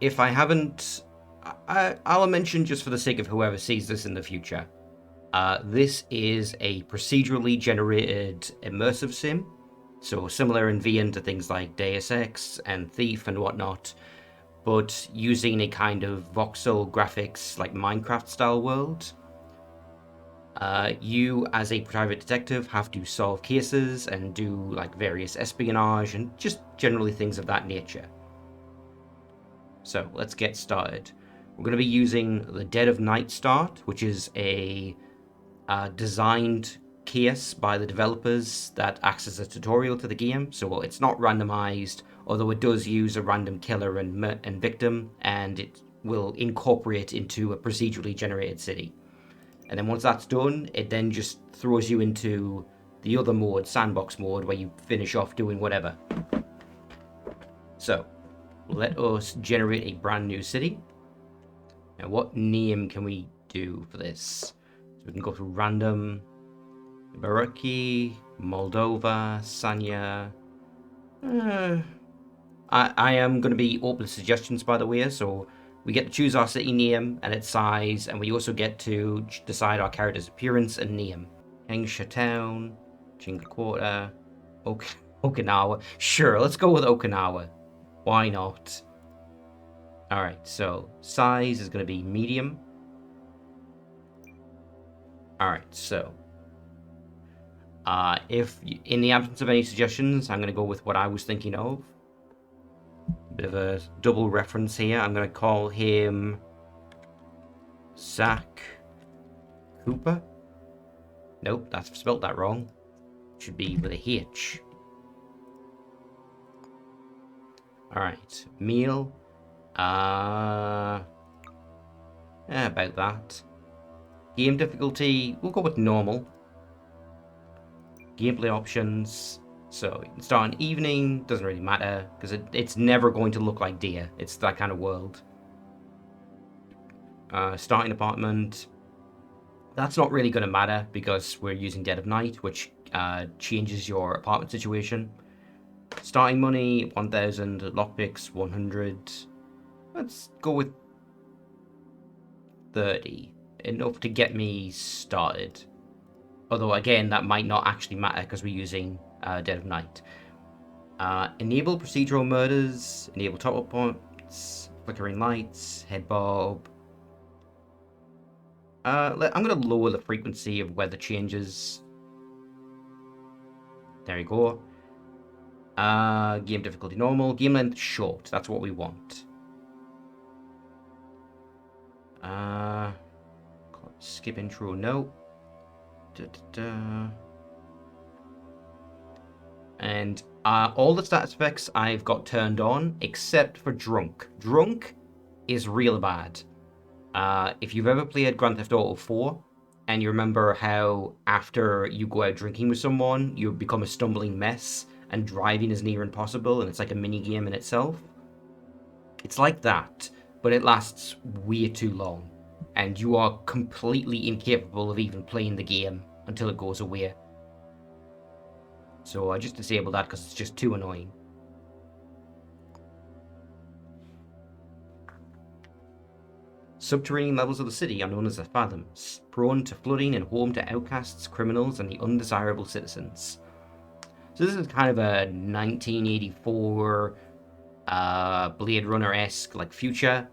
if I haven't, I'll mention just for the sake of whoever sees this in the future. This is a procedurally generated immersive sim, so similar in VN to things like Deus Ex and Thief and whatnot, but using a kind of voxel graphics like Minecraft style world. You, as a private detective, have to solve cases and do like various espionage and just generally things of that nature. So let's get started. We're going to be using the Dead of Night start, which is a designed case by the developers that acts as a tutorial to the game. So it's not randomized, although it does use a random killer and victim, and it will incorporate into a procedurally generated city. And then once that's done, it then just throws you into the other mode, sandbox mode, where you finish off doing whatever. So let us generate a brand new city. Now, what name can we do for this? So we can go through random, Baruki, Moldova, Sanya. I am going to be open to suggestions, by the way, so we get to choose our city name and its size, and we also get to decide our character's appearance and name. Hengsha Town, Chingaquota, Okinawa. Sure, let's go with Okinawa. Why not? Alright, so size is going to be medium. Alright, so if in the absence of any suggestions, I'm going to go with what I was thinking of. Bit of a double reference here. I'm going to call him Zach Cooper. Nope, that's spelled that wrong. Should be with a H. Alright, meal. About that. Game difficulty, we'll go with normal. Gameplay options. So you can start in evening, doesn't really matter, because it's never going to look like Deer. It's that kind of world. Starting apartment. That's not really going to matter, because we're using Dead of Night, which changes your apartment situation. Starting money, 1,000. Lockpicks, 100. Let's go with 30. Enough to get me started. Although, again, that might not actually matter, because we're using Dead of Night. Enable procedural murders, enable top-up points, flickering lights, head bob. I'm going to lower the frequency of weather changes. There you go. Game difficulty normal, game length short. That's what we want. Skip intro, no. And all the stats effects I've got turned on, except for drunk. Drunk is real bad. If you've ever played Grand Theft Auto 4, and you remember how after you go out drinking with someone, you become a stumbling mess, and driving is near impossible, and it's like a mini game in itself. It's like that, but it lasts way too long, and you are completely incapable of even playing the game until it goes away. So I just disabled that because it's just too annoying. Subterranean levels of the city are known as the Fathoms, prone to flooding and home to outcasts, criminals, and the undesirable citizens. So this is kind of a 1984 Blade Runner-esque like future.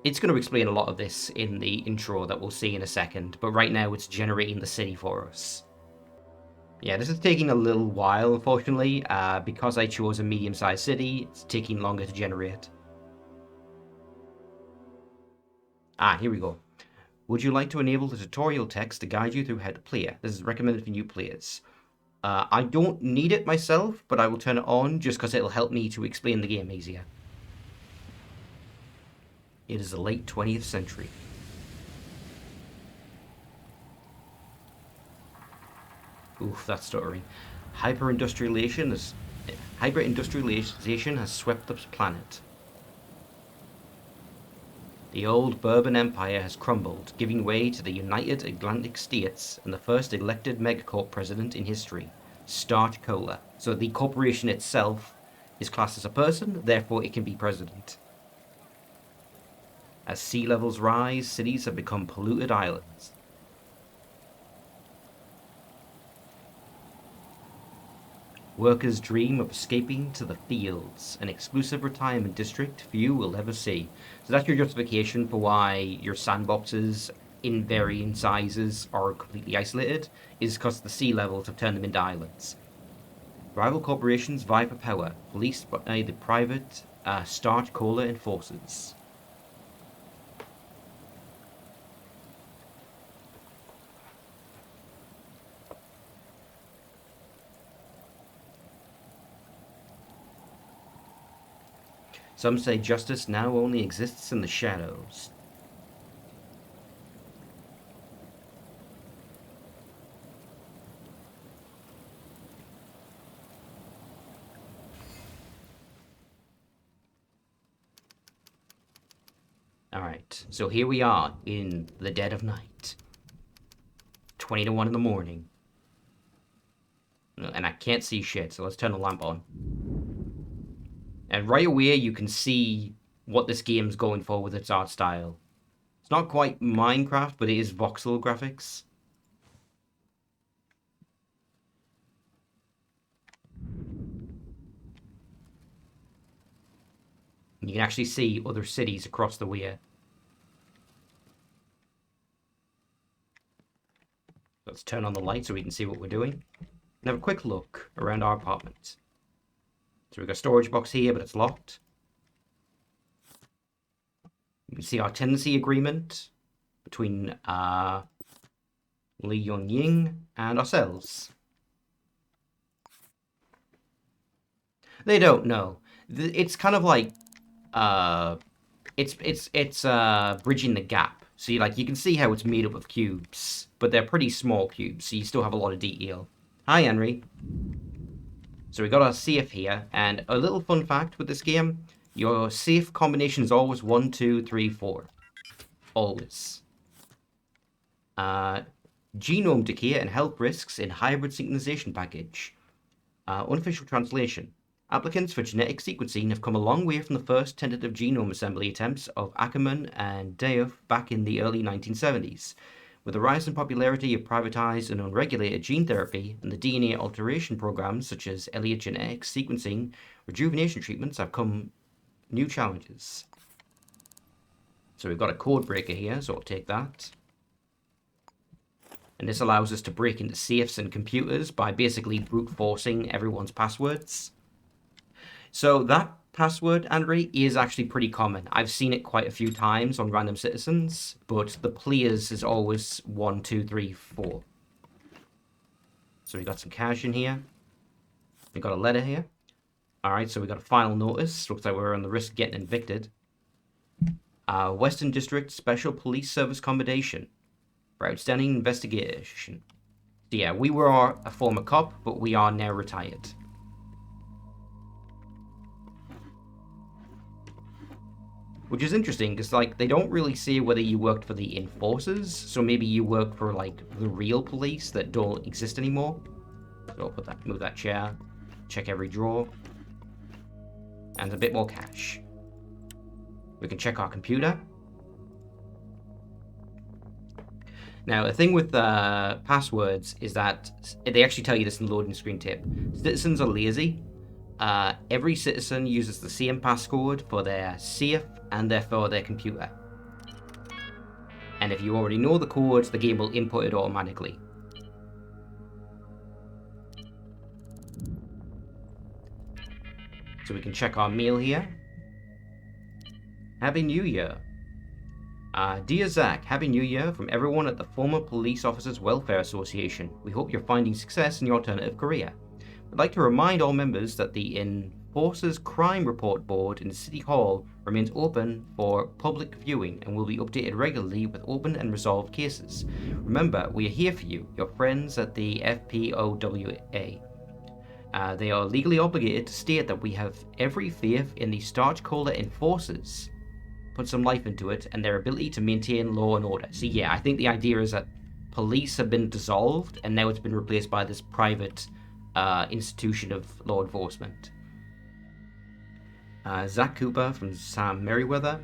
It's going to explain a lot of this in the intro that we'll see in a second, but right now it's generating the city for us. Yeah, this is taking a little while, unfortunately. Because I chose a medium-sized city, it's taking longer to generate. Here we go. Would you like to enable the tutorial text to guide you through how to play it? This is recommended for new players. I don't need it myself, but I will turn it on just because it'll help me to explain the game easier. It is the late 20th century. Oof, that's stuttering. Hyper-industrialization has swept the planet. The old Bourbon Empire has crumbled, giving way to the United Atlantic States and the first elected megacorp president in history, Start Cola. So the corporation itself is classed as a person, therefore it can be president. As sea levels rise, cities have become polluted islands. Workers dream of escaping to the fields, an exclusive retirement district few will ever see. So that's your justification for why your sandboxes in varying sizes are completely isolated, is because the sea levels have turned them into islands. Rival corporations vie for power, policed by the private starch cola enforcers. Some say justice now only exists in the shadows. Alright, so here we are in the dead of night. 20 to 1 in the morning. And I can't see shit, so let's turn the lamp on. And right away you can see what this game's going for with its art style. It's not quite Minecraft, but it is voxel graphics. You can actually see other cities across the way. Let's turn on the light so we can see what we're doing. And have a quick look around our apartment. So we've got a storage box here, but it's locked. You can see our tenancy agreement between Li Yongying and ourselves. They don't know. It's kind of like it's bridging the gap. So you can see how it's made up of cubes, but they're pretty small cubes, so you still have a lot of detail. Hi, Henry. So we got our safe here, and a little fun fact with this game: your safe combination is always 1, 2, 3, 4. Always. Genome decay and health risks in hybrid synchronization package. Unofficial translation. Applicants for genetic sequencing have come a long way from the first tentative genome assembly attempts of Ackermann and Diouf back in the early 1970s. With the rise in popularity of privatized and unregulated gene therapy and the DNA alteration programs such as Elliott genetics sequencing, rejuvenation treatments have come new challenges. So we've got a code breaker here, so I'll take that. And this allows us to break into safes and computers by basically brute forcing everyone's passwords. So that password, Andre, is actually pretty common. I've seen it quite a few times on random citizens, but the players is always 1, 2, 3, 4. So we got some cash in here. We got a letter here. Alright, so we got a final notice. Looks like we're on the risk of getting evicted. Western District Special Police Service Commendation for outstanding investigation. So yeah, we were a former cop, but we are now retired. Which is interesting, because, they don't really say whether you worked for the enforcers, so maybe you work for, the real police that don't exist anymore. So I'll move that chair, check every drawer, and a bit more cash. We can check our computer. Now, the thing with passwords is that they actually tell you this in the loading screen tip. Citizens are lazy. Every citizen uses the same passcode for their safe and for their computer. And if you already know the code, the game will input it automatically. So we can check our mail here. Happy New Year. Dear Zach, Happy New Year from everyone at the Former Police Officers Welfare Association. We hope you're finding success in your alternative career. I'd like to remind all members that the Enforcers Crime Report Board in City Hall remains open for public viewing and will be updated regularly with open and resolved cases. Remember, we are here for you, your friends at the FPOWA. They are legally obligated to state that we have every faith in the Starch Cola Enforcers, put some life into it, and their ability to maintain law and order. So yeah, I think the idea is that police have been dissolved and now it's been replaced by this private institution of law enforcement. Zach Cooper from Sam Merriweather.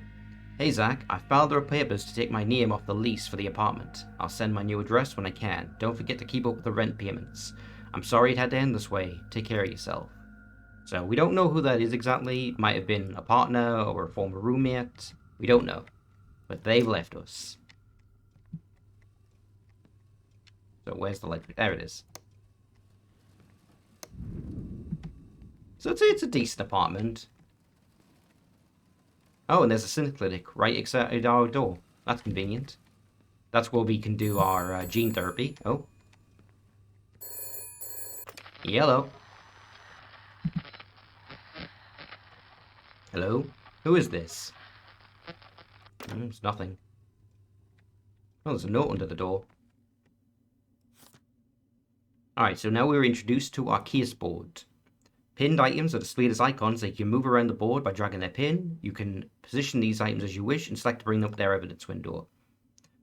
Hey Zach, I filed the papers to take my name off the lease for the apartment. I'll send my new address when I can. Don't forget to keep up with the rent payments. I'm sorry it had to end this way. Take care of yourself. So we don't know who that is exactly. Might have been a partner or a former roommate. We don't know. But they've left us. So where's the light? There it is. So it's a decent apartment. Oh, and there's a Cineclinic right outside our door. That's convenient. That's where we can do our gene therapy. Oh. Yellow. Hello? Who is this? It's nothing. Oh, there's a note under the door. Alright, so now we're introduced to our case board. Pinned items are displayed as icons that you can move around the board by dragging their pin. You can position these items as you wish and select to bring up their evidence window.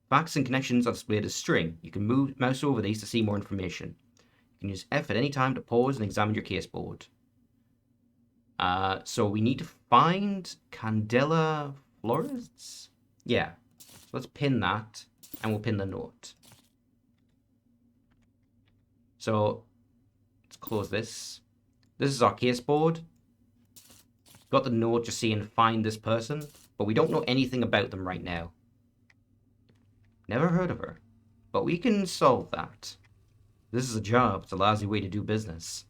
Facts and connections are displayed as string. You can mouse over these to see more information. You can use F at any time to pause and examine your case board. So we need to find Candela Flores? Yeah. So let's pin that, and we'll pin the note. So let's close this. This is our case board. Got the note just saying find this person, but we don't know anything about them right now. Never heard of her, but we can solve that. This is a job. It's a lousy way to do business.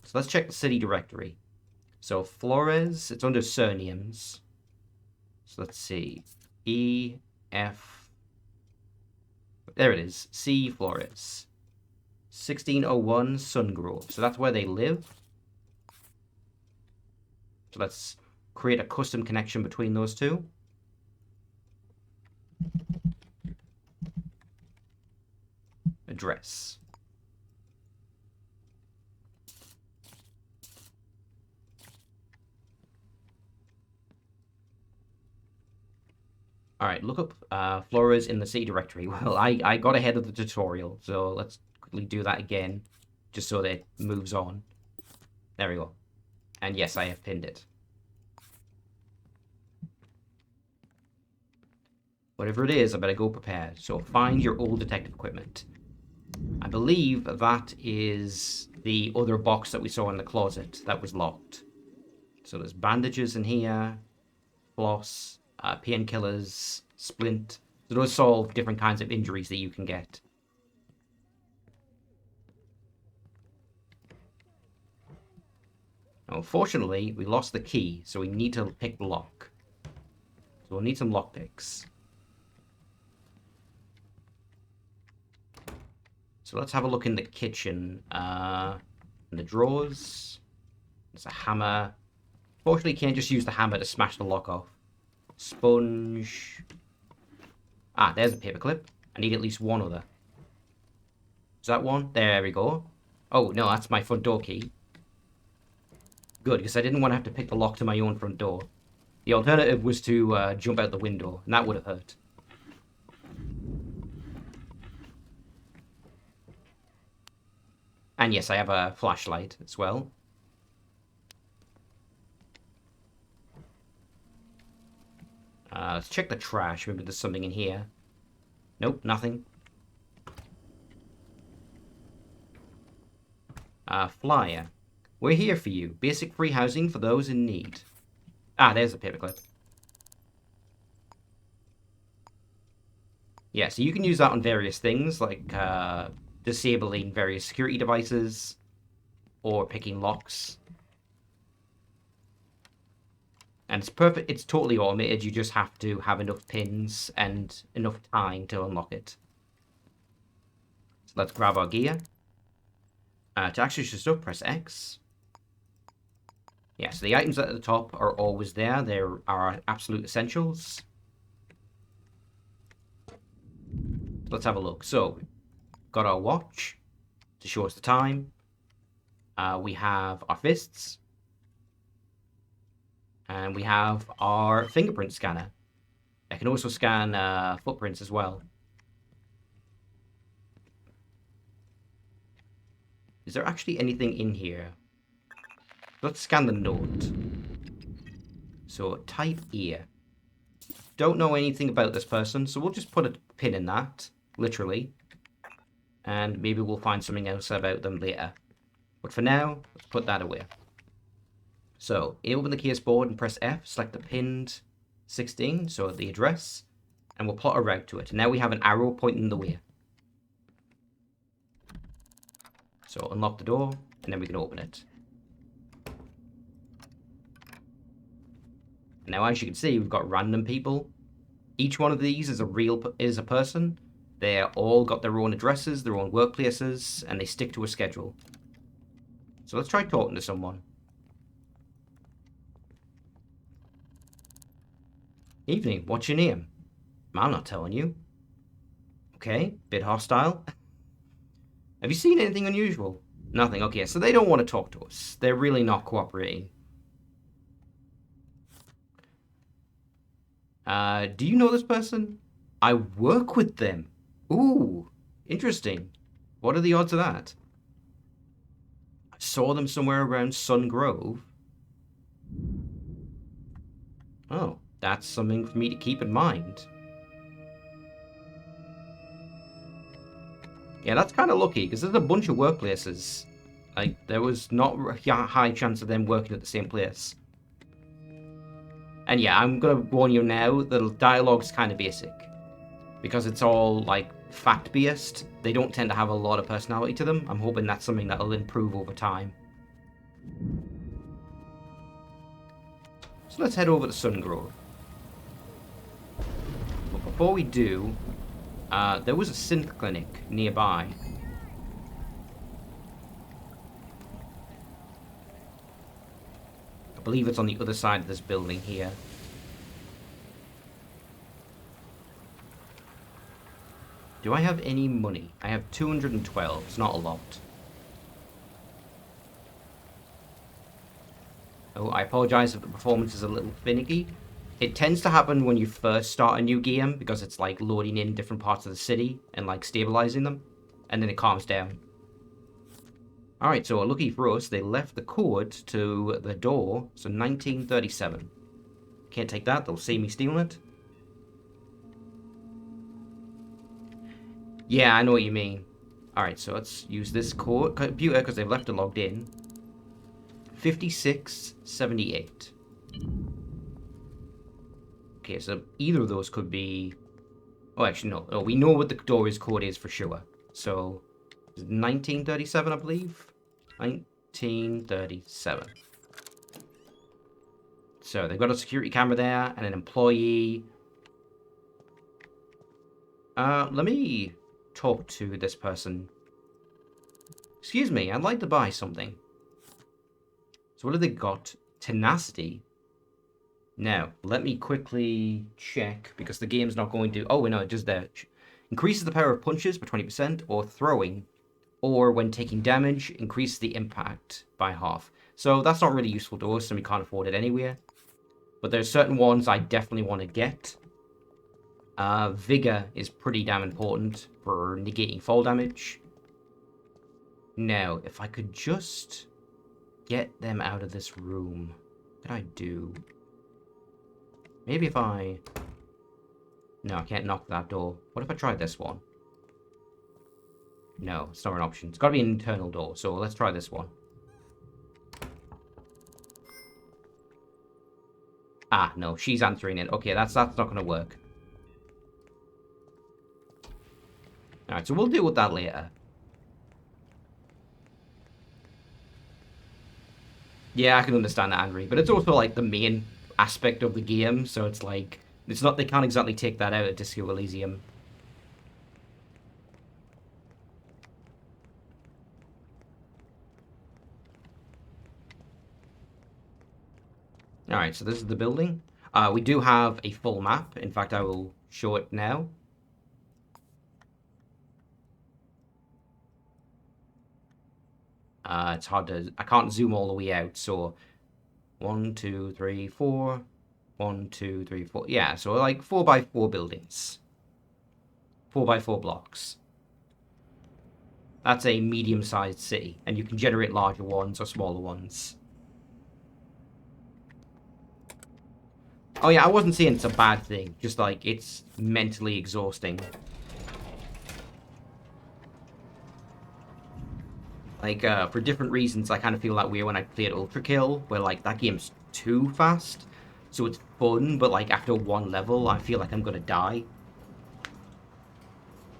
So let's check the city directory. So Flores, it's under surnames. So let's see. E, F. There it is. C. Flores. 1601 Sungrove. So that's where they live. So let's create a custom connection between those two. Address. Alright, look up Flores in the city directory. Well, I got ahead of the tutorial, so let's quickly do that again, just so that it moves on. There we go. And yes, I have pinned it. Whatever it is, I better go prepared. So find your old detective equipment. I believe that is the other box that we saw in the closet that was locked. So there's bandages in here, floss, painkillers, splint. So those solve different kinds of injuries that you can get. Now, unfortunately, we lost the key, so we need to pick the lock. So we'll need some lockpicks. So let's have a look in the kitchen. In the drawers. There's a hammer. Fortunately, you can't just use the hammer to smash the lock off. Sponge. Ah, there's a paperclip. I need at least one other. Is that one? There we go. Oh, no, that's my front door key. Good, because I didn't want to have to pick the lock to my own front door. The alternative was to jump out the window, and that would have hurt. And yes, I have a flashlight as well. Let's check the trash. Maybe there's something in here. Nope, nothing. Flyer. We're here for you. Basic free housing for those in need. Ah, there's a paperclip. Yeah, so you can use that on various things, like disabling various security devices or picking locks. And it's perfect. It's totally automated. You just have to have enough pins and enough time to unlock it. So let's grab our gear. To access your stuff, press X. Yeah, so the items at the top are always there. They're our absolute essentials. Let's have a look. So, got our watch to show us the time. We have our fists. And we have our fingerprint scanner. I can also scan footprints as well. Is there actually anything in here? Let's scan the note. So, type here. don't know anything about this person, so we'll just put a pin in that, literally. And maybe we'll find something else about them later. But for now, let's put that away. So, open the case board and press F, select the pinned 16, so the address, and we'll plot a route to it. Now we have an arrow pointing the way. So unlock the door, and then we can open it. Now, as you can see, we've got random people. Each one of these is a person. They're all got their own addresses, their own workplaces, and they stick to a schedule. So let's try talking to someone. Evening, what's your name? I'm not telling you. Okay, bit hostile. Have you seen anything unusual? Nothing, okay, so they don't want to talk to us. They're really not cooperating. Do you know this person? I work with them. Ooh, interesting. What are the odds of that? I saw them somewhere around Sun Grove. Oh, that's something for me to keep in mind. Yeah, that's kind of lucky, because there's a bunch of workplaces. Like, there was not a high chance of them working at the same place. And yeah, I'm going to warn you now, the dialogue's kind of basic. Because it's all, like, fact-based, they don't tend to have a lot of personality to them. I'm hoping that's something that'll improve over time. So let's head over to Sun Grove. But before we do, there was a synth clinic nearby. I believe it's on the other side of this building here. Do I have any money? I have 212. It's not a lot. Oh, I apologize if the performance is a little finicky. It tends to happen when you first start a new game because it's like loading in different parts of the city and like stabilizing them. And then it calms down. Alright, so lucky for us, they left the code to the door. So 1937. Can't take that, they'll see me stealing it. Yeah, I know what you mean. Alright, so let's use this computer because they've left it logged in. 5678. Okay, so either of those could be... Oh, actually, no. Oh, we know what the door's code is for sure. So, 1937, I believe? 1937. So, they've got a security camera there and an employee. Let me talk to this person. Excuse me, I'd like to buy something. So what have they got? Tenacity. Now, let me quickly check, because the game's not going to... Oh, no, it does that. Increases the power of punches by 20%, or throwing, or when taking damage, increases the impact by half. So that's not really useful to us, and we can't afford it anyway. But there's certain ones I definitely want to get. Vigor is pretty damn important for negating fall damage. Now, if I could just get them out of this room. What could I do? Maybe if I... No, I can't knock that door. What if I try this one? No, it's not an option. It's got to be an internal door, so let's try this one. Ah, no, she's answering it. Okay, that's not going to work. Alright, so we'll deal with that later. Yeah, I can understand that, Henry, but it's also like the main aspect of the game, so it's like it's not, they can't exactly take that out at Disco Elysium. Alright, so this is the building. We do have a full map. In fact, I will show it now. It's hard to... I can't zoom all the way out, so... 1, 2, 3, 4... 1, 2, 3, 4... Yeah, so like 4x4 buildings. 4x4 blocks. That's a medium-sized city, and you can generate larger ones or smaller ones. Oh yeah, I wasn't saying it's a bad thing. Just like, it's mentally exhausting. Like, for different reasons, I kind of feel that way when I played Ultra Kill, where, like, that game's too fast. So it's fun, but, like, after one level, I feel like I'm gonna die.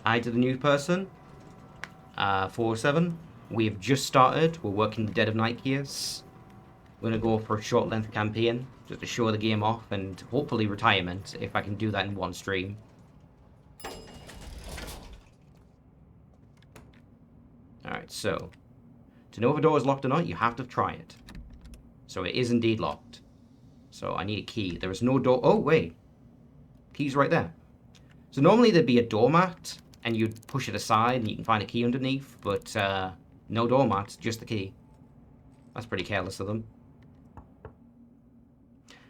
Hi to the new person. 407. We've just started. We're working the Dead of Night gears. We're gonna go for a short length campaign, just to show the game off, and hopefully retirement, if I can do that in one stream. Alright, so, to know if a door is locked or not, you have to try it. So it is indeed locked. So I need a key. There is no door. Oh, wait. Key's right there. So normally there'd be a doormat, and you'd push it aside, and you can find a key underneath, but no doormat, just the key. That's pretty careless of them.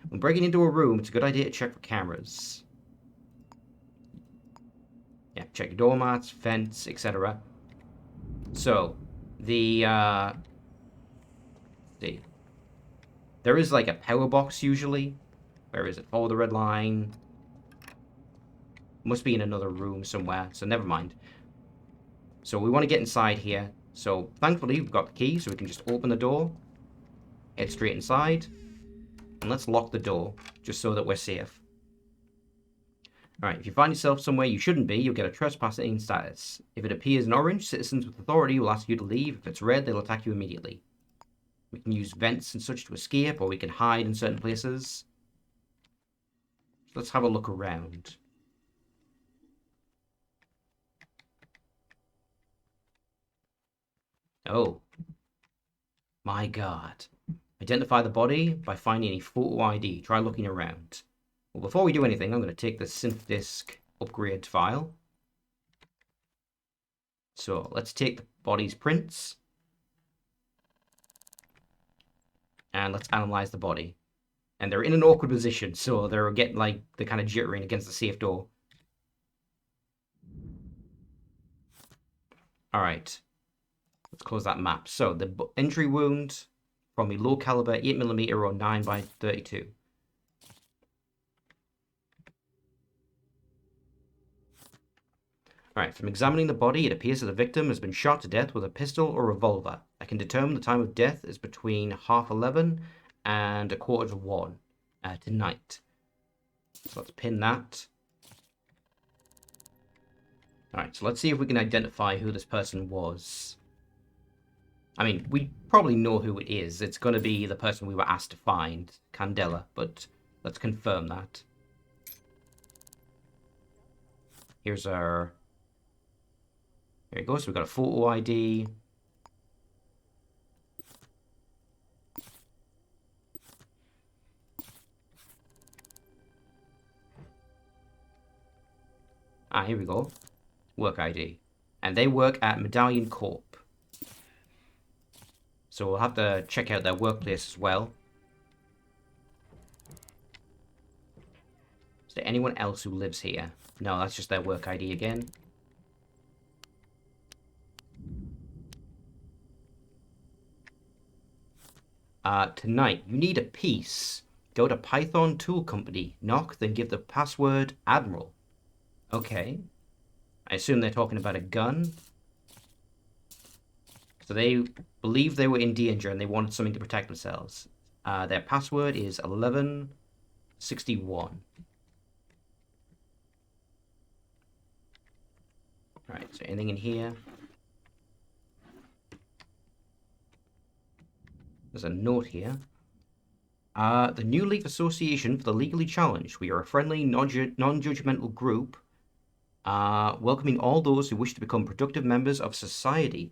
When breaking into a room, it's a good idea to check for cameras. Yeah, check your doormats, fence, etc. So, there is like a power box usually. Where is it? Follow the red line. Must be in another room somewhere, so never mind. So we want to get inside here. So thankfully we've got the key, so we can just open the door, head straight inside, and let's lock the door, just so that we're safe. Alright, if you find yourself somewhere you shouldn't be, you'll get a trespassing status. If it appears in orange, citizens with authority will ask you to leave. If it's red, they'll attack you immediately. We can use vents and such to escape, or we can hide in certain places. Let's have a look around. Oh. My god. Identify the body by finding a photo ID. Try looking around. Well, before we do anything, I'm going to take the synth disk upgrade file. So let's take the body's prints. And let's analyze the body. And they're in an awkward position, so they're getting like, they're kind of jittering against the safe door. Alright. Let's close that map. So the injury wound from a low caliber 8mm or 9x32. Alright, from examining the body, it appears that the victim has been shot to death with a pistol or revolver. I can determine the time of death is between 11:30 and 1:45 tonight. So let's pin that. Alright, so let's see if we can identify who this person was. I mean, we probably know who it is. It's going to be the person we were asked to find, Candela, but let's confirm that. Here's our... There it goes. So we've got a photo ID. Ah, here we go. Work ID. And they work at Medallion Corp. So we'll have to check out their workplace as well. Is there anyone else who lives here? No, that's just their work ID again. Tonight, you need a piece. Go to Python Tool Company, knock, then give the password Admiral. Okay. I assume they're talking about a gun. So they believed they were in danger and they wanted something to protect themselves. Their password is 1161. Alright, so anything in here? There's a note here. The New Leaf Association for the Legally Challenged. We are a friendly, non-judgmental group welcoming all those who wish to become productive members of society.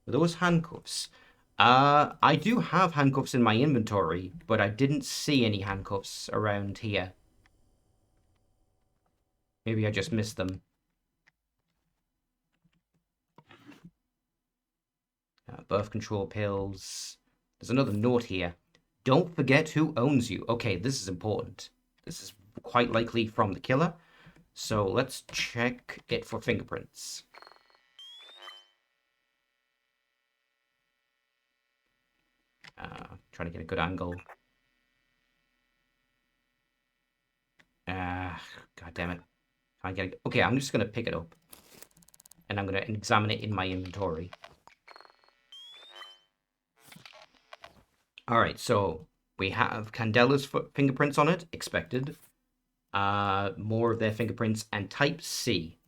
Are those handcuffs? I do have handcuffs in my inventory, but I didn't see any handcuffs around here. Maybe I just missed them. Birth control pills. There's another note here. Don't forget who owns you. Okay, this is important. This is quite likely from the killer. So let's check it for fingerprints. Trying to get a good angle. God damn it. Can't get it. Okay, I'm just going to pick it up. And I'm going to examine it in my inventory. Alright, so we have Candela's fingerprints on it. Expected. More of their fingerprints. And type C.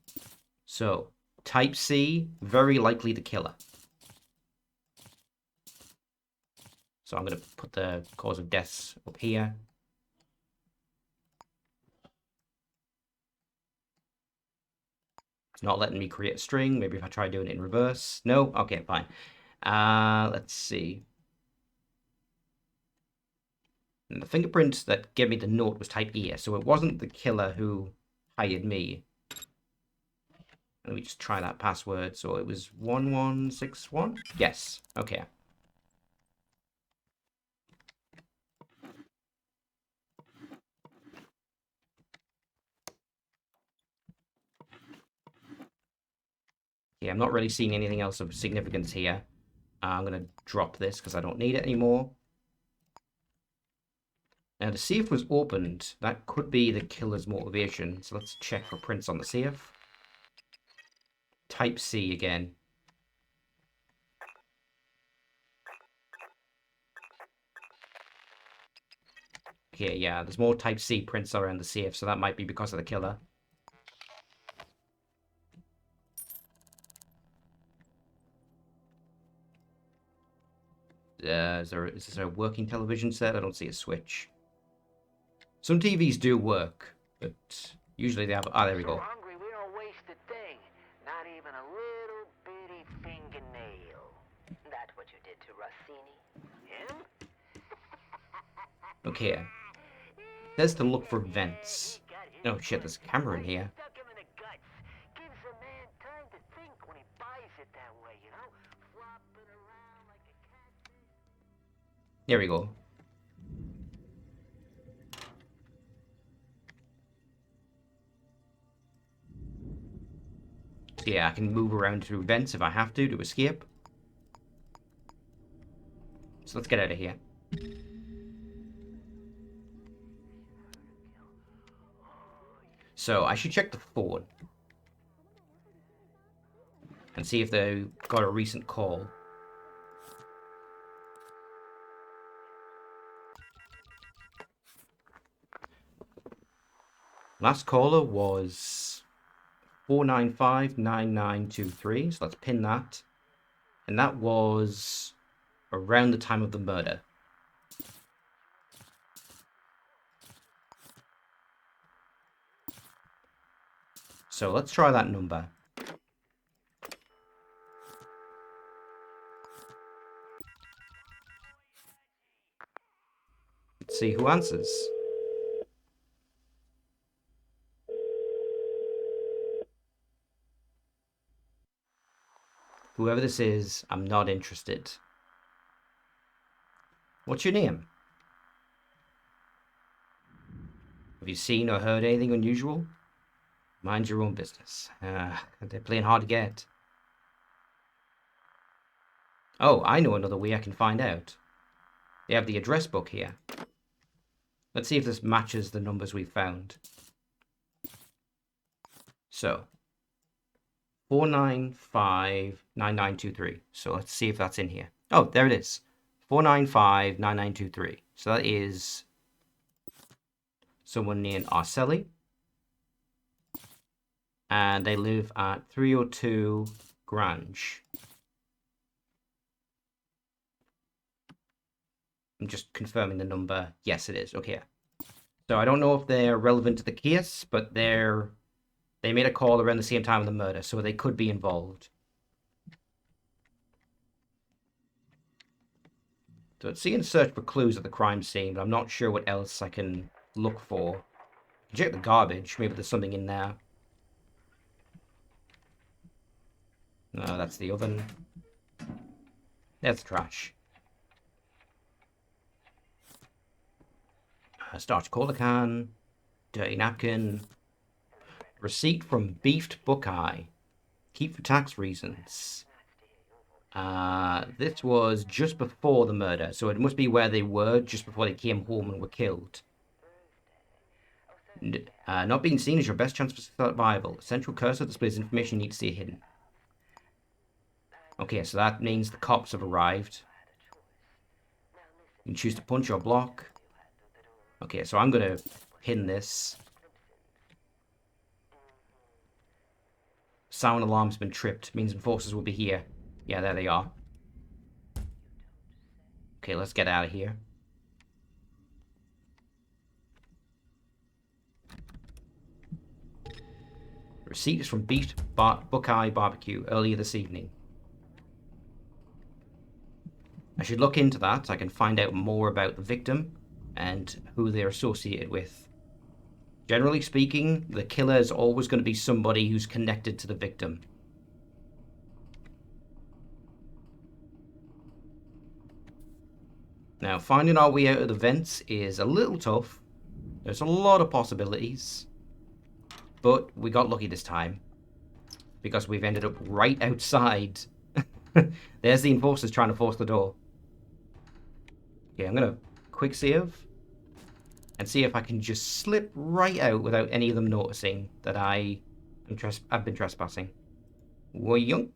So, type C, very likely the killer. So I'm going to put the cause of deaths up here. It's not letting me create a string. Maybe if I try doing it in reverse. No? Okay, fine. Let's see. And the fingerprint that gave me the note was type E, so it wasn't the killer who hired me. Let me just try that password. So it was 1161? Yes. Okay. Yeah, I'm not really seeing anything else of significance here. I'm going to drop this because I don't need it anymore. Now, the safe was opened. That could be the killer's motivation. So let's check for prints on the safe. Type C again. Okay, yeah, there's more Type C prints around the safe, so that might be because of the killer. Is this a working television set? I don't see a switch. Some TVs do work, but usually they have... Ah, there we go. Hungry, we don't waste a thing. Not even a little bitty fingernail. That's what you did to Rossini. Him? Okay. There's to look for vents. Oh shit, there's a camera in here. There we go. So yeah, I can move around through vents if I have to escape. So let's get out of here. So I should check the phone. And see if they got a recent call. Last caller was 4959923, so let's pin that. And that was around the time of the murder. So let's try that number. Let's see who answers. Whoever this is, I'm not interested. What's your name? Have you seen or heard anything unusual? Mind your own business. They're playing hard to get. Oh, I know another way I can find out. They have the address book here. Let's see if this matches the numbers we've found. So, 4959923. So let's see if that's in here. Oh, there it is. 4959923. So that is someone named Arceli. And they live at 302 Grange. I'm just confirming the number. Yes, it is. Okay. So I don't know if they're relevant to the case, but they made a call around the same time of the murder, so they could be involved. So it's seeing search for clues at the crime scene, but I'm not sure what else I can look for. Check the garbage. Maybe there's something in there. No, that's the oven. That's trash. Starch cola can. Dirty napkin. Receipt from Beefed Buckeye. Keep for tax reasons. This was just before the murder, so it must be where they were just before they came home and were killed. Not being seen is your best chance for survival. Central cursor displays information you need to see hidden. Okay, so that means the cops have arrived. You can choose to punch or block. Okay, so I'm gonna pin this. Sound alarm's been tripped. Means enforcers will be here. Yeah, there they are. Okay, let's get out of here. The receipt is from Buckeye Barbecue earlier this evening. I should look into that so I can find out more about the victim and who they're associated with. Generally speaking, the killer is always going to be somebody who's connected to the victim. Now, finding our way out of the vents is a little tough. There's a lot of possibilities. But we got lucky this time. Because we've ended up right outside. There's the enforcers trying to force the door. Okay, I'm going to quick save. And see if I can just slip right out without any of them noticing that I've been trespassing. Woyunk.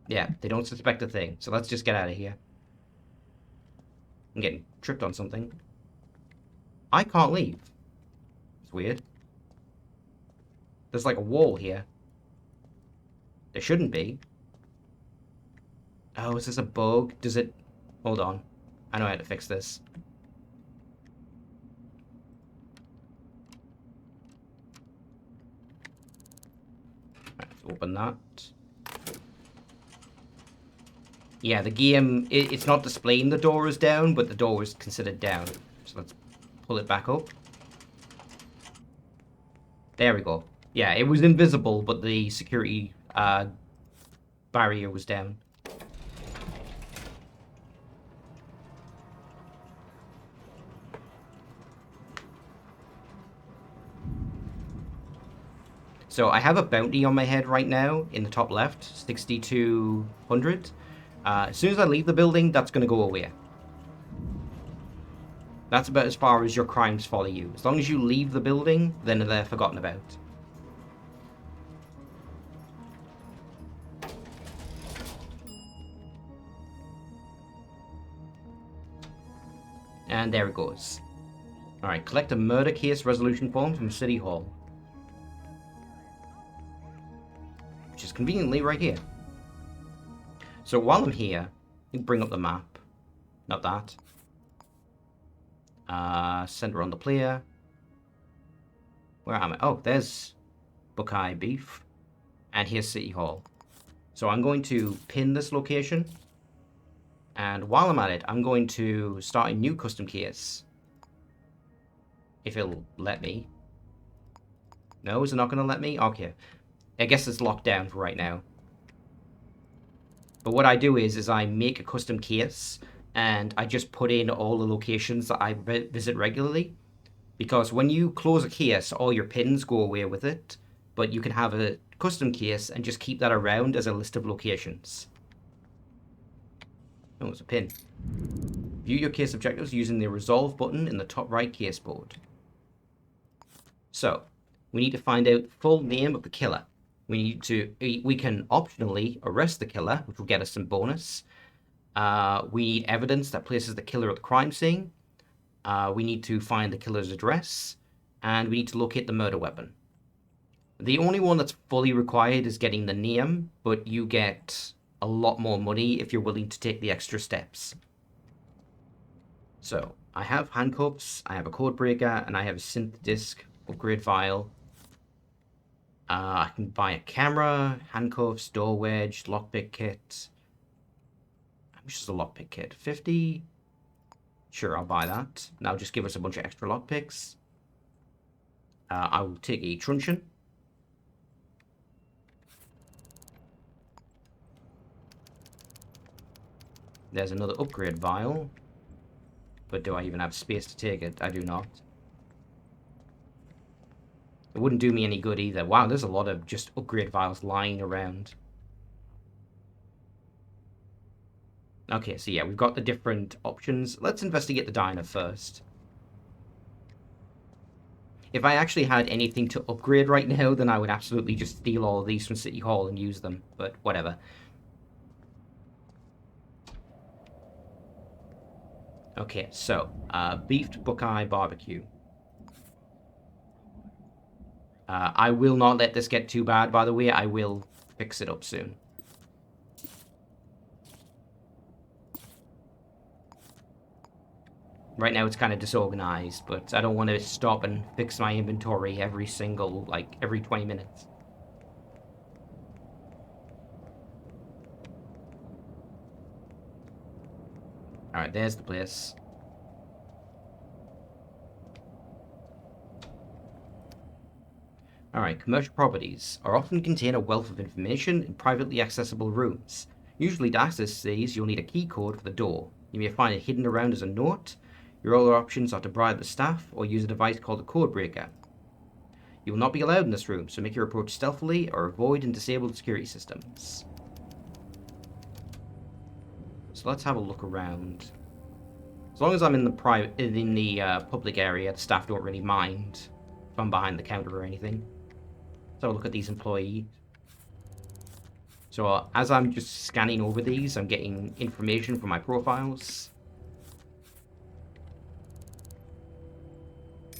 Yeah, they don't suspect a thing. So let's just get out of here. I'm getting tripped on something. I can't leave. It's weird. There's like a wall here. There shouldn't be. Oh, is this a bug? Does it... Hold on. I know how to fix this. Let's open that. Yeah, the game, it's not displaying the door is down, but the door is considered down. So let's pull it back up. There we go. Yeah, it was invisible, but the security barrier was down. So I have a bounty on my head right now in the top left, 6,200. As soon as I leave the building, that's going to go away. That's about as far as your crimes follow you. As long as you leave the building, then they're forgotten about. And there it goes. Alright, collect a murder case resolution form from City Hall. Which is conveniently right here. So while I'm here, you can bring up the map. Not that. Center on the player. Where am I? Oh, there's Buckeye Beef. And here's City Hall. So I'm going to pin this location. And while I'm at it, I'm going to start a new custom case. If it'll let me. No, is it not going to let me? Okay. I guess it's locked down for right now. But what I do is I make a custom case and I just put in all the locations that I visit regularly. Because when you close a case, all your pins go away with it. But you can have a custom case and just keep that around as a list of locations. Oh, it's a pin. View your case objectives using the resolve button in the top right case board. So, we need to find out the full name of the killer. We can optionally arrest the killer, which will get us some bonus. We need evidence that places the killer at the crime scene. We need to find the killer's address. And we need to locate the murder weapon. The only one that's fully required is getting the name, but you get a lot more money if you're willing to take the extra steps. So, I have handcuffs, I have a code breaker, and I have a synth disk upgrade file. I can buy a camera, handcuffs, door wedge, lockpick kit. How much is a lockpick kit? 50? Sure, I'll buy that. Now just give us a bunch of extra lockpicks. I will take a truncheon. There's another upgrade vial. But do I even have space to take it? I do not. It wouldn't do me any good either. Wow, there's a lot of just upgrade vials lying around. Okay, so yeah, we've got the different options. Let's investigate the diner first. If I actually had anything to upgrade right now, then I would absolutely just steal all of these from City Hall and use them. But whatever. Okay, so, beefed Buckeye barbecue. I will not let this get too bad, by the way. I will fix it up soon. Right now it's kind of disorganized, but I don't want to stop and fix my inventory every 20 minutes. Alright, there's the place. Alright, commercial properties are often contain a wealth of information in privately accessible rooms. Usually to access these, you'll need a key code for the door. You may find it hidden around as a note. Your other options are to bribe the staff or use a device called a code breaker. You will not be allowed in this room, so make your approach stealthily or avoid and disable the security systems. So let's have a look around. As long as I'm in the public area, the staff don't really mind if I'm behind the counter or anything. So look at these employees. So as I'm just scanning over these, I'm getting information from my profiles.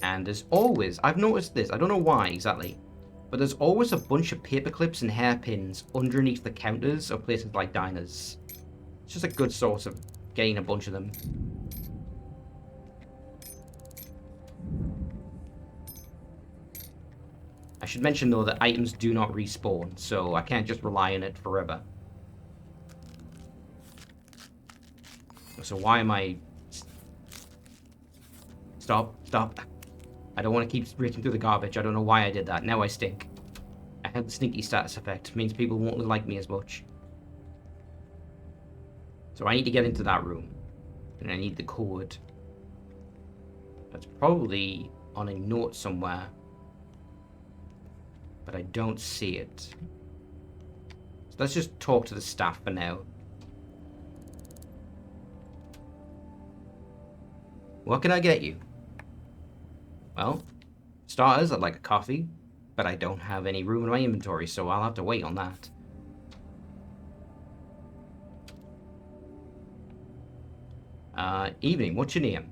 And there's always, I've noticed this, I don't know why exactly, but there's always a bunch of paper clips and hairpins underneath the counters of places like diners. It's just a good source of getting a bunch of them. I should mention though that items do not respawn, so I can't just rely on it forever. So why am I... Stop. I don't want to keep reaching through the garbage. I don't know why I did that. Now I stink. I have the sneaky status effect. It means people won't like me as much. So I need to get into that room. And I need the code. That's probably on a note somewhere. But I don't see it. So let's just talk to the staff for now. What can I get you? Well, starters, I'd like a coffee, but I don't have any room in my inventory, so I'll have to wait on that. Evening, what's your name?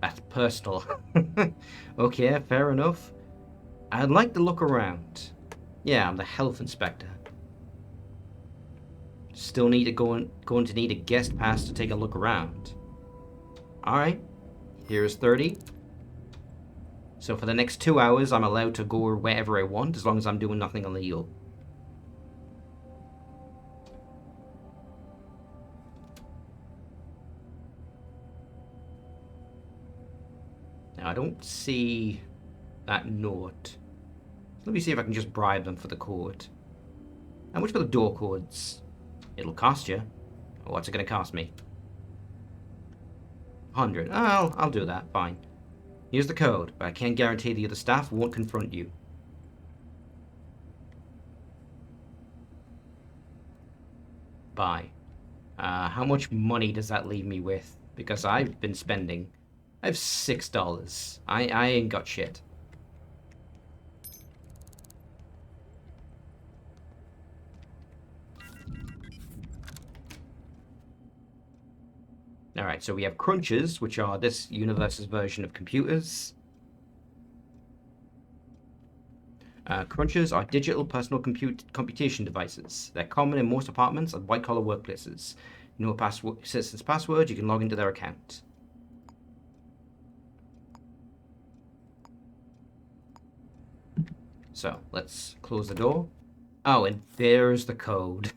That's personal. Okay, fair enough. I'd like to look around. Yeah, I'm the health inspector. Still need to going to need a guest pass to take a look around. Alright, here's 30. So for the next 2 hours, I'm allowed to go wherever I want, as long as I'm doing nothing illegal. Now, I don't see that note. Let me see if I can just bribe them for the code. How much for the door codes? It'll cost you. What's it going to cost me? 100. I'll do that, fine. Here's the code, but I can't guarantee the other staff won't confront you. Bye. How much money does that leave me with? Because I've been spending... I have $6. I ain't got shit. Alright, so we have crunchers, which are this universe's version of computers. Crunchers are digital personal computation devices. They're common in most apartments and white-collar workplaces. You know a citizen's password, you can log into their account. So, let's close the door. Oh, and there's the code.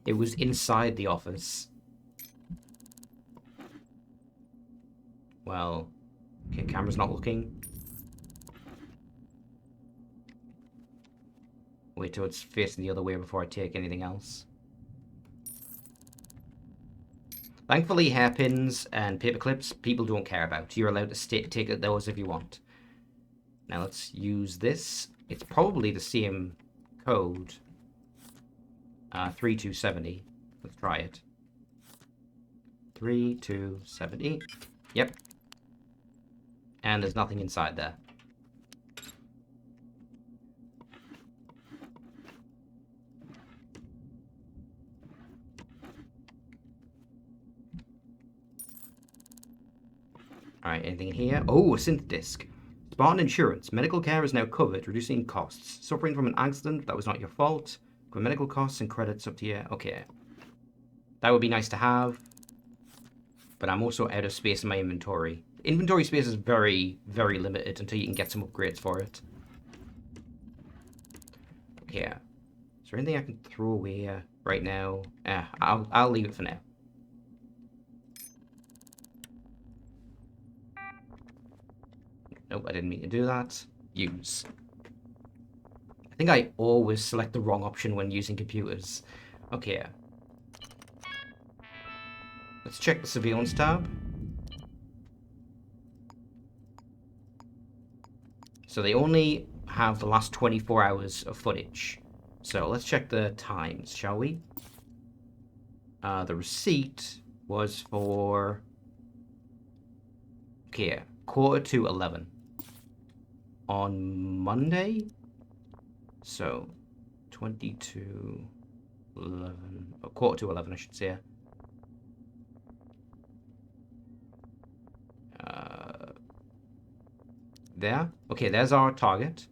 It was inside the office. Well, okay, camera's not looking. Wait till it's facing the other way before I take anything else. Thankfully, hairpins and paper clips, people don't care about. You're allowed to take those if you want. Now let's use this. It's probably the same code. 3270. Let's try it. 3, 2, 70. Yep. And there's nothing inside there. Alright, anything in here? Oh, a synth disc. Spartan Insurance. Medical care is now covered, reducing costs. Suffering from an accident that was not your fault. For medical costs and credits up to you. Okay. That would be nice to have. But I'm also out of space in my inventory. Inventory space is very, very limited until you can get some upgrades for it. Okay. Is there anything I can throw away right now? I'll leave it for now. Nope, I didn't mean to do that. Use. I think I always select the wrong option when using computers. Okay. Let's check the surveillance tab. So they only have the last 24 hours of footage. So let's check the times, shall we? The receipt was for... Okay, 11:45. On Monday? So, 22, 11, or 11:45, I should say. There. Okay, there's our target.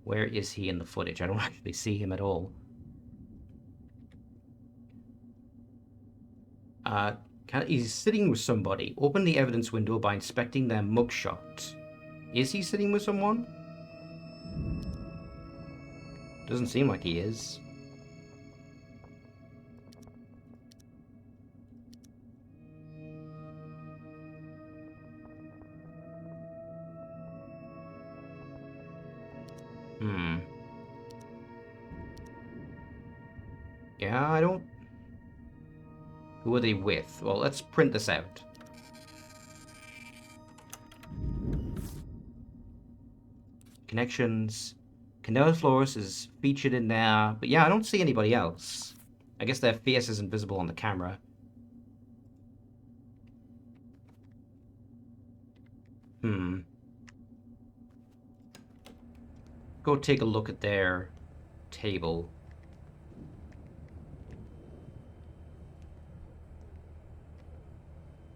Where is he in the footage? I don't actually see him at all. He's sitting with somebody. Open the evidence window by inspecting their mugshot. Is he sitting with someone? Doesn't seem like he is. Yeah, I don't... Who are they with? Well, let's print this out. Connections. Candela Flores is featured in there. But yeah, I don't see anybody else. I guess their face isn't visible on the camera. Go take a look at their table.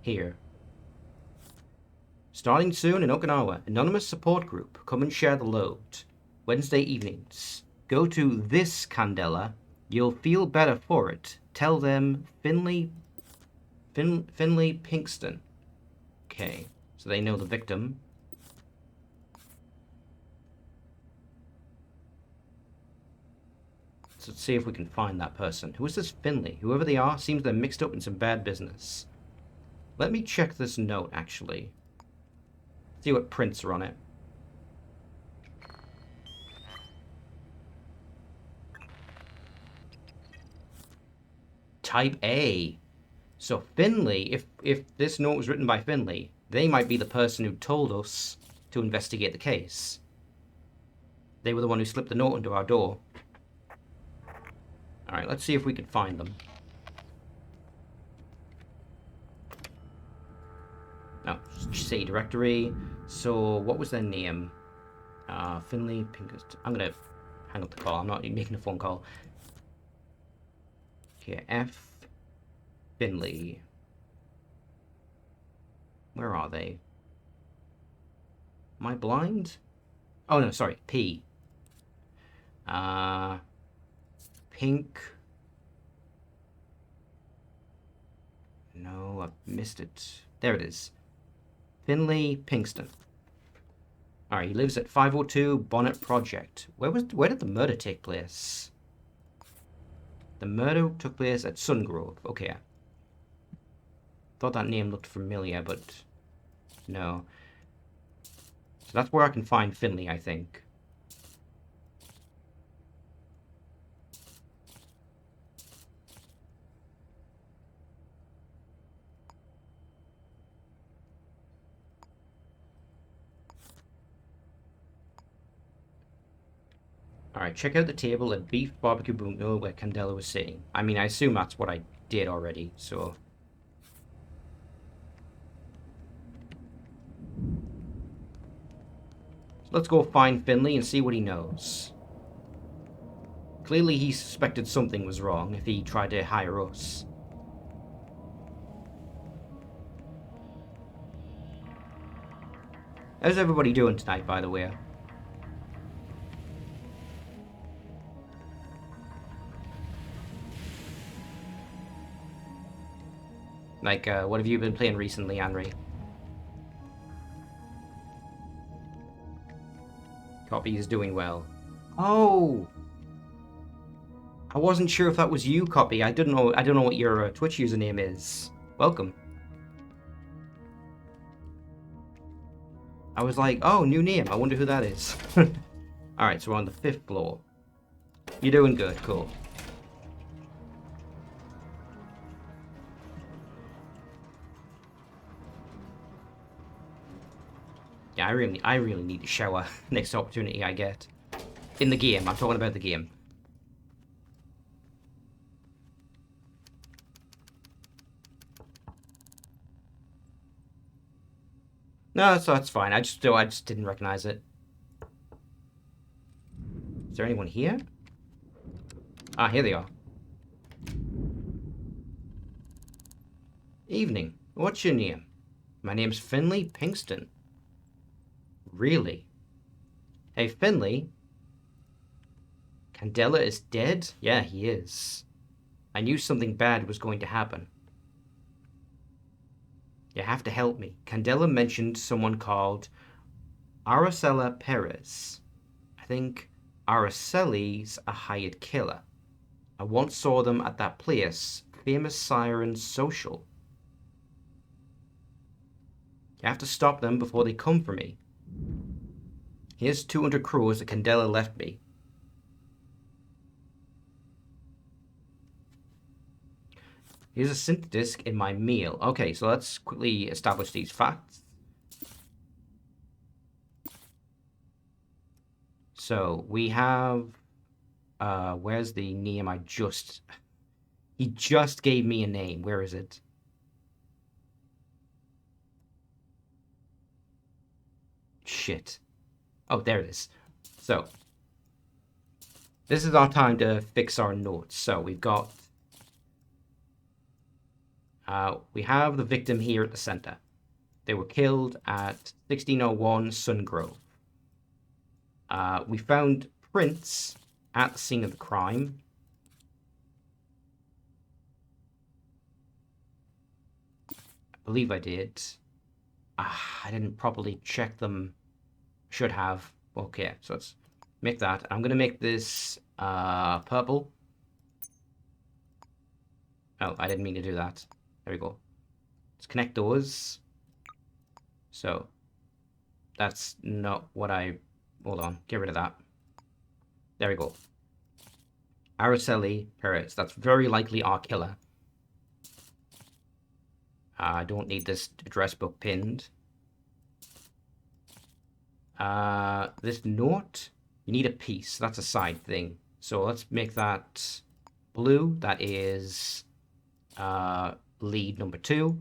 Here. Starting soon in Okinawa, anonymous support group. Come and share the load. Wednesday evenings. Go to this Candela. You'll feel better for it. Tell them Finley Pinkston. Okay, so they know the victim. So let's see if we can find that person. Who is this Finley? Whoever they are, seems they're mixed up in some bad business. Let me check this note, actually. See what prints are on it. Type A. So Finley, if this note was written by Finley, they might be the person who told us to investigate the case. They were the one who slipped the note into our door. Alright, let's see if we can find them. No, C directory. So, what was their name? Finley Pinkerton. I'm gonna hang up the call. I'm not making a phone call. Okay, F. Finley. Where are they? Am I blind? Oh no, sorry. P. Pink. No, I missed it. There it is. Finley Pinkston. Alright, he lives at 502 Bonnet Project. Where did the murder take place? The murder took place at Sungrove. Okay. Thought that name looked familiar, but no. So that's where I can find Finley, I think. Alright, check out the table at Beef Barbecue Bungo where Candela was sitting. I mean, I assume that's what I did already, so... Let's go find Finley and see what he knows. Clearly he suspected something was wrong if he tried to hire us. How's everybody doing tonight, by the way? Like, what have you been playing recently, Henry? Copy is doing well. Oh! I wasn't sure if that was you, Copy. I don't know what your Twitch username is. Welcome. I was like, oh, new name. I wonder who that is. Alright, so we're on the 5th floor. You're doing good, cool. Yeah, I really need to shower next opportunity I get. In the game, I'm talking about the game. No, so that's fine. I just didn't recognize it. Is there anyone here? Ah, here they are. Evening. What's your name? My name's Finley Pinkston. Really? Hey, Finley? Candela is dead? Yeah, he is. I knew something bad was going to happen. You have to help me. Candela mentioned someone called Araceli Perez. I think Araceli's a hired killer. I once saw them at that place, Famous Siren Social. You have to stop them before they come for me. Here's 200 crores that Candela left me. Here's a synth disk in my meal. Okay, so let's quickly establish these facts. So we have, where's the name he just gave me a name. Where is it? Shit. Oh, there it is. So, this is our time to fix our notes. So we've got, we have the victim here at the center. They were killed at 1601 Sungrove. We found prints at the scene of the crime. I believe I did. I didn't properly check them. Should have. Okay, so let's make that. I'm going to make this purple. Oh, I didn't mean to do that. There we go. Let's connect those. So, that's not what I... Hold on, get rid of that. There we go. Araceli Perez. That's very likely our killer. I don't need this address book pinned. This note, you need a piece. That's a side thing. So let's make that blue. That is lead number 2.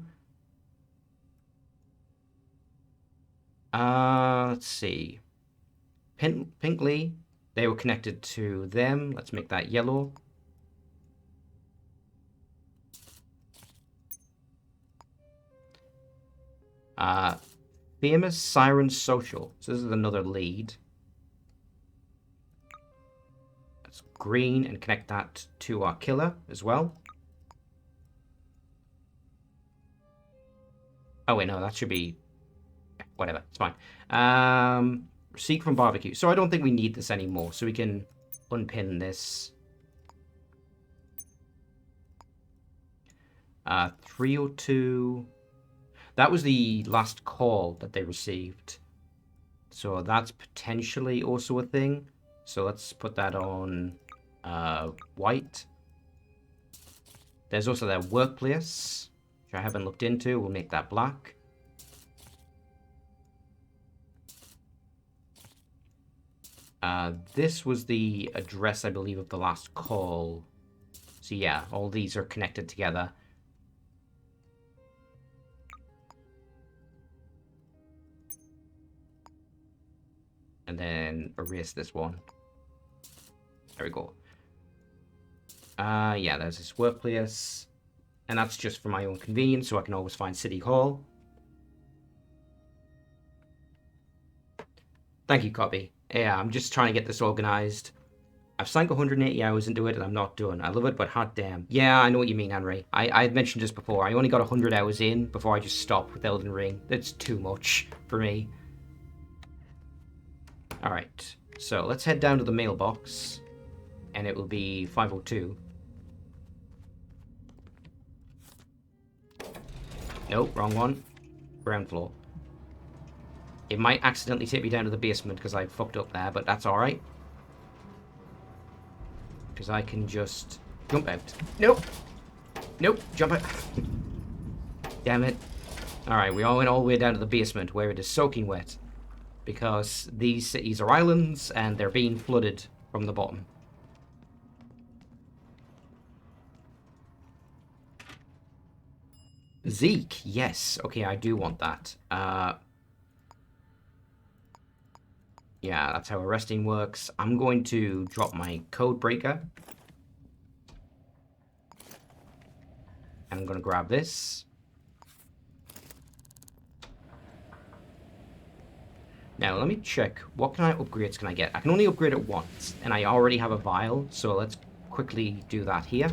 Let's see. Pinkley, they were connected to them. Let's make that yellow. Famous Siren Social. So this is another lead. That's green and connect that to our killer as well. Oh wait, no, that should be... Whatever, it's fine. Receipt from barbecue. So I don't think we need this anymore. So we can unpin this. 302... That was the last call that they received. So that's potentially also a thing. So let's put that on white. There's also their workplace, which I haven't looked into. We'll make that black. This was the address, I believe, of the last call. So yeah, all these are connected together. And then erase this one. There we go. Yeah, there's this workplace. And that's just for my own convenience, so I can always find City Hall. Thank you, Copy. Yeah, I'm just trying to get this organized. I've sunk 180 hours into it and I'm not done. I love it, but hot damn. Yeah, I know what you mean, Henry. I mentioned this before. I only got 100 hours in before I just stopped with Elden Ring. That's too much for me. Alright, so let's head down to the mailbox. And it will be 502. Nope, wrong one. Ground floor. It might accidentally take me down to the basement because I fucked up there, but that's alright. Because I can just jump out. Nope. Nope, jump out. Damn it. Alright, we all went all the way down to the basement where it is soaking wet. Because these cities are islands and they're being flooded from the bottom. Zeke, yes. Okay, I do want that. Yeah, that's how arresting works. I'm going to drop my code breaker. And I'm going to grab this. Now, let me check. What kind of upgrades can I get? I can only upgrade it once. And I already have a vial, so let's quickly do that here.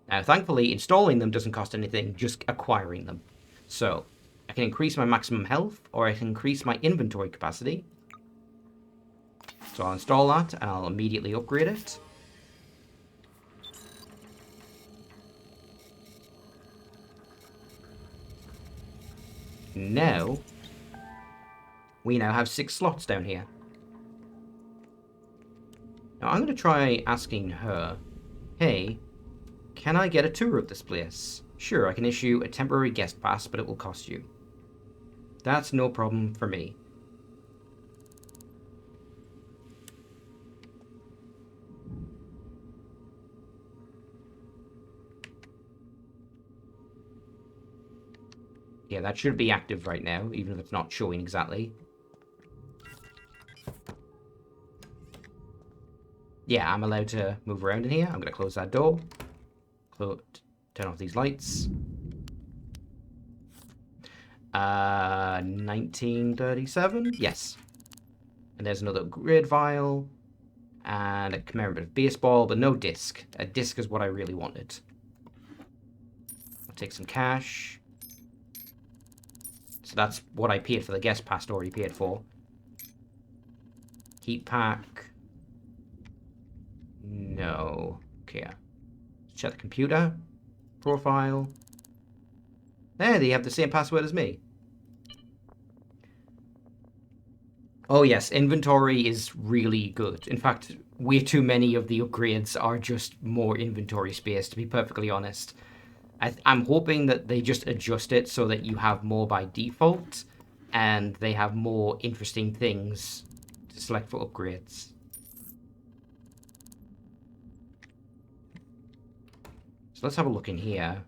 Now, thankfully, installing them doesn't cost anything, just acquiring them. So, I can increase my maximum health, or I can increase my inventory capacity. So I'll install that, and I'll immediately upgrade it. Now, we now have 6 slots down here. Now, I'm going to try asking her, hey, can I get a tour of this place? Sure, I can issue a temporary guest pass, but it will cost you. That's no problem for me. Yeah, that should be active right now, even if it's not showing exactly. Yeah, I'm allowed to move around in here. I'm going to close that door. Turn off these lights. 1937? Yes. And there's another grid vial. And a commemorative baseball, but no disc. A disc is what I really wanted. I'll take some cash. So that's what I paid for the guest pass already paid for. Heat pack. No. Okay. Check the computer. Profile. There, they have the same password as me. Oh yes, inventory is really good. In fact, way too many of the upgrades are just more inventory space, to be perfectly honest. I'm hoping that they just adjust it so that you have more by default, and they have more interesting things to select for upgrades. So let's have a look in here.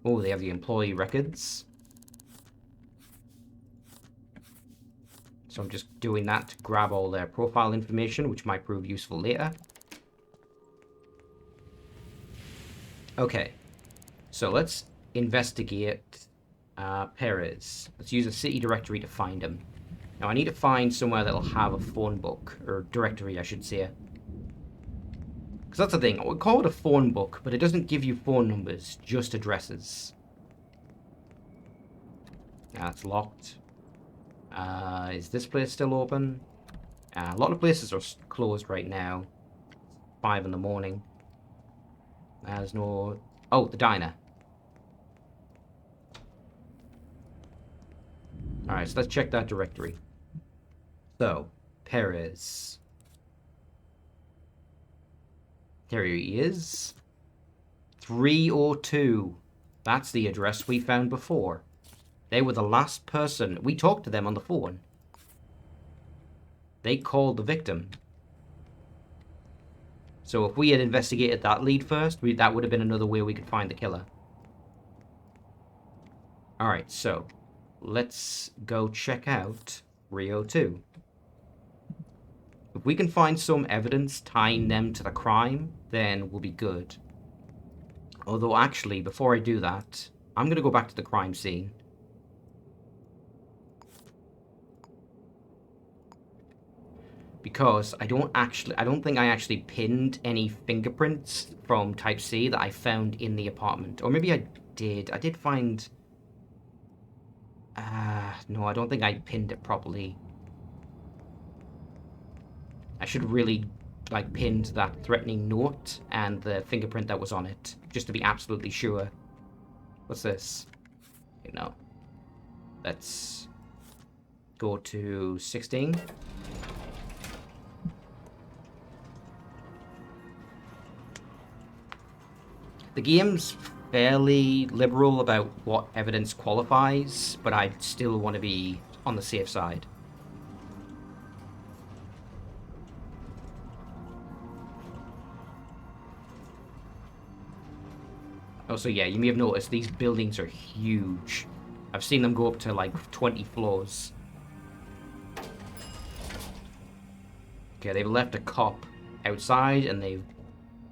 Oh, they have the employee records. So I'm just doing that to grab all their profile information, which might prove useful later. Okay, so let's investigate Perez. Let's use a city directory to find him. Now I need to find somewhere that'll have a phone book, or directory I should say. Because that's the thing, we call it a phone book, but it doesn't give you phone numbers, just addresses. That's locked. Is this place still open? A lot of places are closed right now. 5 in the morning. There's no... Oh, the diner. Alright, so let's check that directory. So, Perez. There he is. 302. That's the address we found before. They were the last person. We talked to them on the phone. they called the victim. So if we had investigated that lead first, that would have been another way we could find the killer. Alright, so let's go check out Rio 2. If we can find some evidence tying them to the crime, then we'll be good. Although, actually, before I do that, I'm going to go back to the crime scene. Because I don't think I actually pinned any fingerprints from Type C that I found in the apartment. Or maybe I did. I did find... no, I don't think I pinned it properly. I should really, like, pinned that threatening note and the fingerprint that was on it, just to be absolutely sure. What's this? Okay, no. Let's go to 16. The game's fairly liberal about what evidence qualifies, but I still want to be on the safe side. Also, yeah, you may have noticed these buildings are huge. I've seen them go up to like 20 floors. Okay, they've left a cop outside and they've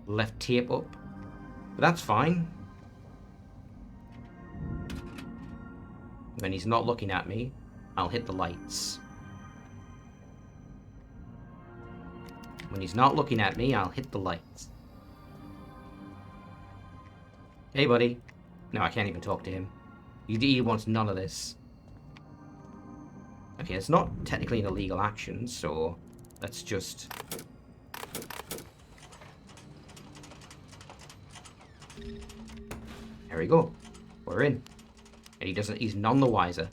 left tape up. But that's fine. When he's not looking at me, I'll hit the lights. When he's not looking at me, I'll hit the lights. Hey, buddy. No, I can't even talk to him. He wants none of this. Okay, it's not technically an illegal action, so let's just... There we go. We're in. And he's none the wiser.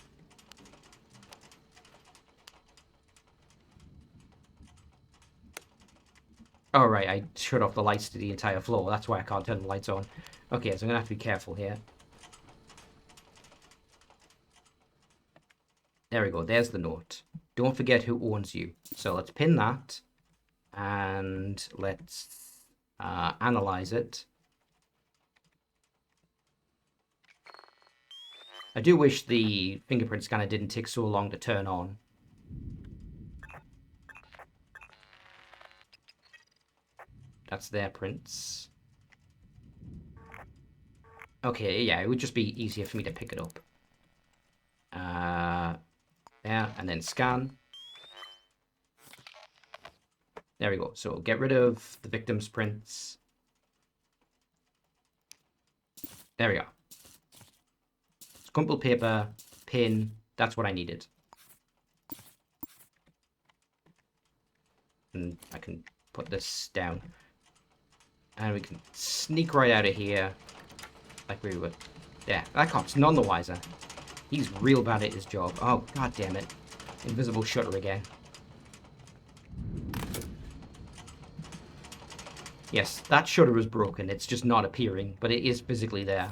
Oh, right, I shut off the lights to the entire floor. That's why I can't turn the lights on. Okay, so I'm gonna have to be careful here. There we go, there's the note. Don't forget who owns you. So let's pin that. And let's analyze it. I do wish the fingerprint scanner didn't take so long to turn on. That's their prints. Okay, yeah, it would just be easier for me to pick it up. There, and then scan. There we go. So get rid of the victim's prints. There we go. Crumpled paper, pin, that's what I needed. And I can put this down. And we can sneak right out of here. Like we would. Yeah, that cop's none the wiser. He's real bad at his job. Oh, god damn it. Invisible shutter again. Yes, that shutter is broken. It's just not appearing, but it is physically there.